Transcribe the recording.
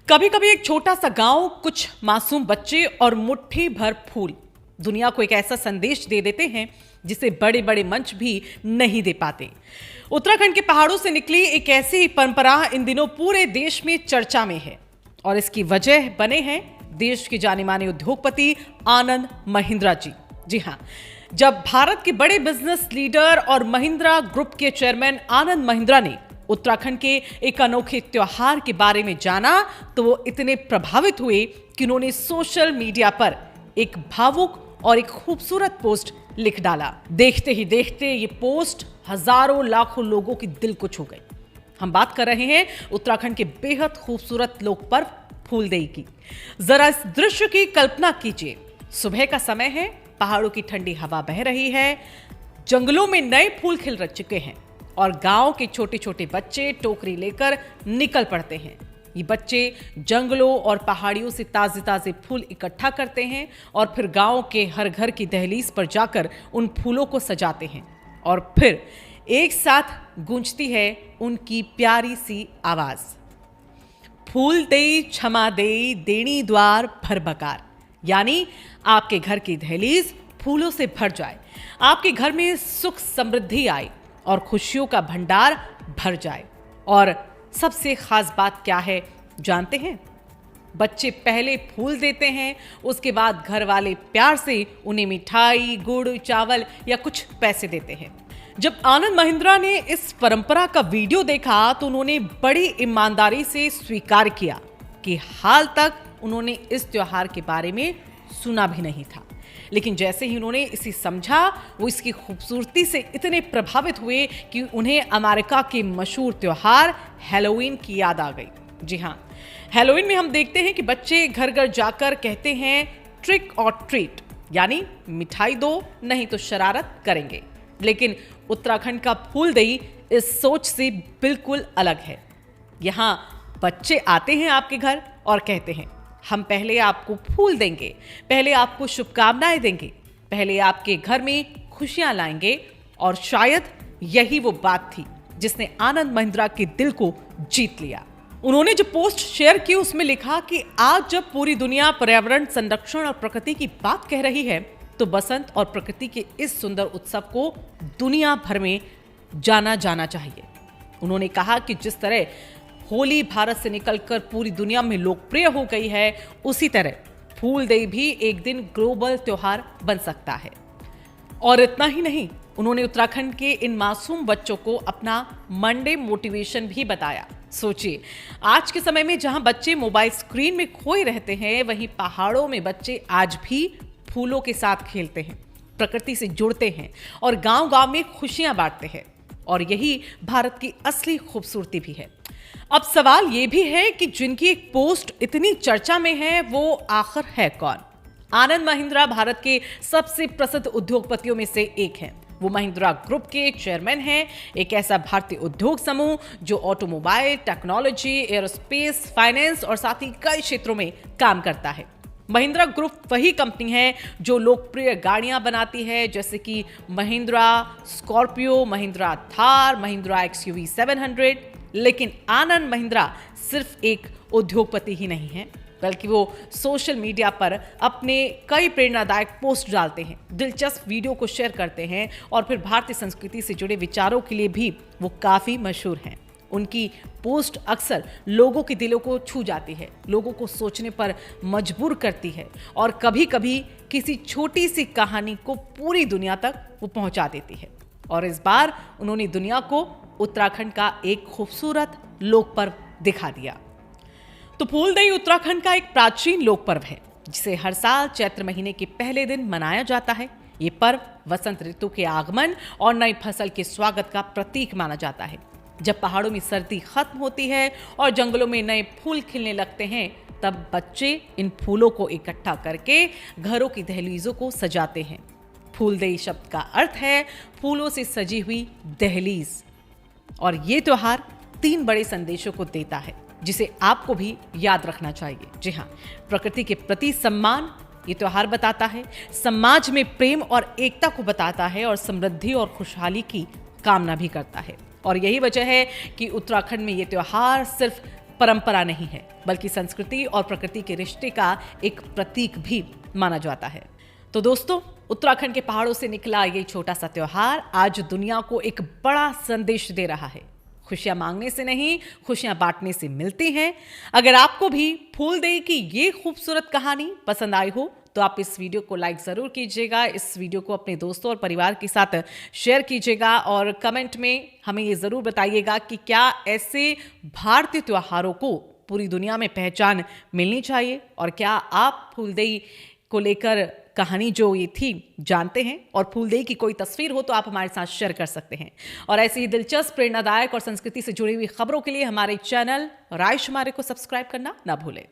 कभी कभी एक छोटा सा गांव, कुछ मासूम बच्चे और मुट्ठी भर फूल दुनिया को एक ऐसा संदेश दे देते हैं जिसे बड़े बड़े मंच भी नहीं दे पाते। उत्तराखंड के पहाड़ों से निकली एक ऐसी ही परंपरा इन दिनों पूरे देश में चर्चा में है और इसकी वजह बने हैं देश के जाने माने उद्योगपति आनंद महिंद्रा जी। जी हाँ, जब भारत के बड़े बिजनेस लीडर और महिंद्रा ग्रुप के चेयरमैन आनंद महिंद्रा ने उत्तराखंड के एक अनोखे त्योहार के बारे में जाना तो वो इतने प्रभावित हुए कि उन्होंने सोशल मीडिया पर एक भावुक और एक खूबसूरत पोस्ट लिख डाला। देखते ही देखते ये पोस्ट हजारों लाखों लोगों की दिल को छू गई। हम बात कर रहे हैं उत्तराखंड के बेहद खूबसूरत लोक पर्व फूलदेई की। जरा इस दृश्य की कल्पना कीजिए। सुबह का समय है, पहाड़ों की ठंडी हवा बह रही है, जंगलों में नए फूल खिल चुके हैं और गांव के छोटे छोटे बच्चे टोकरी लेकर निकल पड़ते हैं। ये बच्चे जंगलों और पहाड़ियों से ताजे ताजे फूल इकट्ठा करते हैं और फिर गांव के हर घर की दहलीज पर जाकर उन फूलों को सजाते हैं और फिर एक साथ गूंजती है उनकी प्यारी सी आवाज, फूल देई क्षमा देई देणी द्वार भर बकार। यानी आपके घर की दहलीज फूलों से भर जाए, आपके घर में सुख समृद्धि आए और खुशियों का भंडार भर जाए। और सबसे खास बात क्या है जानते हैं? बच्चे पहले फूल देते हैं, उसके बाद घर वाले प्यार से उन्हें मिठाई, गुड़, चावल या कुछ पैसे देते हैं। जब आनंद महिंद्रा ने इस परंपरा का वीडियो देखा तो उन्होंने बड़ी ईमानदारी से स्वीकार किया कि हाल तक उन्होंने इस त्योहार के बारे में सुना भी नहीं था, लेकिन जैसे ही उन्होंने इसे समझा वो इसकी खूबसूरती से इतने प्रभावित हुए कि उन्हें अमेरिका के मशहूर त्योहार हैलोवीन की याद आ गई। जी हाँ, हैलोवीन में हम देखते हैं कि बच्चे घर घर जाकर कहते हैं ट्रिक और ट्रीट, यानी मिठाई दो नहीं तो शरारत करेंगे। लेकिन उत्तराखंड का फूलदेई इस सोच से बिल्कुल अलग है। यहाँ बच्चे आते हैं आपके घर और कहते हैं हम पहले आपको फूल देंगे, पहले आपको शुभकामनाएं देंगे, पहले आपके घर में खुशियां लाएंगे। और शायद यही वो बात थी जिसने आनंद महिंद्रा के दिल को जीत लिया। उन्होंने जो पोस्ट शेयर की उसमें लिखा कि आज जब पूरी दुनिया पर्यावरण संरक्षण और प्रकृति की बात कह रही है तो बसंत और प्रकृति के इस सुंदर उत्सव को दुनिया भर में जाना जाना चाहिए। उन्होंने कहा कि जिस तरह होली भारत से निकलकर पूरी दुनिया में लोकप्रिय हो गई है, उसी तरह फूलदेई भी एक दिन ग्लोबल त्योहार बन सकता है। और इतना ही नहीं, उन्होंने उत्तराखंड के इन मासूम बच्चों को अपना मंडे मोटिवेशन भी बताया। सोचिए, आज के समय में जहां बच्चे मोबाइल स्क्रीन में खोए रहते हैं, वहीं पहाड़ों में बच्चे आज भी फूलों के साथ खेलते हैं, प्रकृति से जुड़ते हैं और गांव गांव में खुशियां बांटते हैं। और यही भारत की असली खूबसूरती भी है। अब सवाल ये भी है कि जिनकी एक पोस्ट इतनी चर्चा में है वो आखिर है कौन? आनंद महिंद्रा भारत के सबसे प्रसिद्ध उद्योगपतियों में से एक हैं। वो महिंद्रा ग्रुप के चेयरमैन हैं, एक ऐसा भारतीय उद्योग समूह जो ऑटोमोबाइल, टेक्नोलॉजी, एरोस्पेस, फाइनेंस और साथ ही कई क्षेत्रों में काम करता है। महिंद्रा ग्रुप वही कंपनी है जो लोकप्रिय गाड़ियां बनाती है, जैसे कि महिंद्रा स्कॉर्पियो, महिंद्रा थार, महिंद्रा एक्सयूवी 700। लेकिन आनंद महिंद्रा सिर्फ एक उद्योगपति ही नहीं है, बल्कि वो सोशल मीडिया पर अपने कई प्रेरणादायक पोस्ट डालते हैं, दिलचस्प वीडियो को शेयर करते हैं और फिर भारतीय संस्कृति से जुड़े विचारों के लिए भी वो काफी मशहूर हैं। उनकी पोस्ट अक्सर लोगों के दिलों को छू जाती है, लोगों को सोचने पर मजबूर करती है और कभी कभी किसी छोटी सी कहानी को पूरी दुनिया तक वो पहुंचा देती है। और इस बार उन्होंने दुनिया को उत्तराखंड का एक खूबसूरत लोक पर्व दिखा दिया। तो फूलदेई उत्तराखंड का एक प्राचीन लोक पर्व है जिसे हर साल चैत्र महीने के पहले दिन मनाया जाता है। ये पर्व वसंत ऋतु के आगमन और नई फसल के स्वागत का प्रतीक माना जाता है। जब पहाड़ों में सर्दी खत्म होती है और जंगलों में नए फूल खिलने लगते हैं, तब बच्चे इन फूलों को इकट्ठा करके घरों की दहलीजों को सजाते हैं। फूलदेई शब्द का अर्थ है फूलों से सजी हुई दहलीज। और ये त्योहार 3 बड़े संदेशों को देता है जिसे आपको भी याद रखना चाहिए। जी हाँ, प्रकृति के प्रति सम्मान ये त्योहार बताता है, समाज में प्रेम और एकता को बताता है और समृद्धि और खुशहाली की कामना भी करता है। और यही वजह है कि उत्तराखंड में ये त्योहार सिर्फ परंपरा नहीं है, बल्कि संस्कृति और प्रकृति के रिश्ते का एक प्रतीक भी माना जाता है। तो दोस्तों, उत्तराखंड के पहाड़ों से निकला ये छोटा सा त्योहार आज दुनिया को एक बड़ा संदेश दे रहा है। खुशियां मांगने से नहीं, खुशियां बांटने से मिलती हैं। अगर आपको भी फूलदेई की ये खूबसूरत कहानी पसंद आई हो तो आप इस वीडियो को लाइक जरूर कीजिएगा, इस वीडियो को अपने दोस्तों और परिवार के साथ शेयर कीजिएगा और कमेंट में हमें ये जरूर बताइएगा कि क्या ऐसे भारतीय त्योहारों को पूरी दुनिया में पहचान मिलनी चाहिए और क्या आप फूलदेई को लेकर कहानी जो ये थी जानते हैं और फूलदेई की कोई तस्वीर हो तो आप हमारे साथ शेयर कर सकते हैं। और ऐसी ही दिलचस्प, प्रेरणादायक और संस्कृति से जुड़ी हुई खबरों के लिए हमारे चैनल राय शुमारे को सब्सक्राइब करना ना भूलें।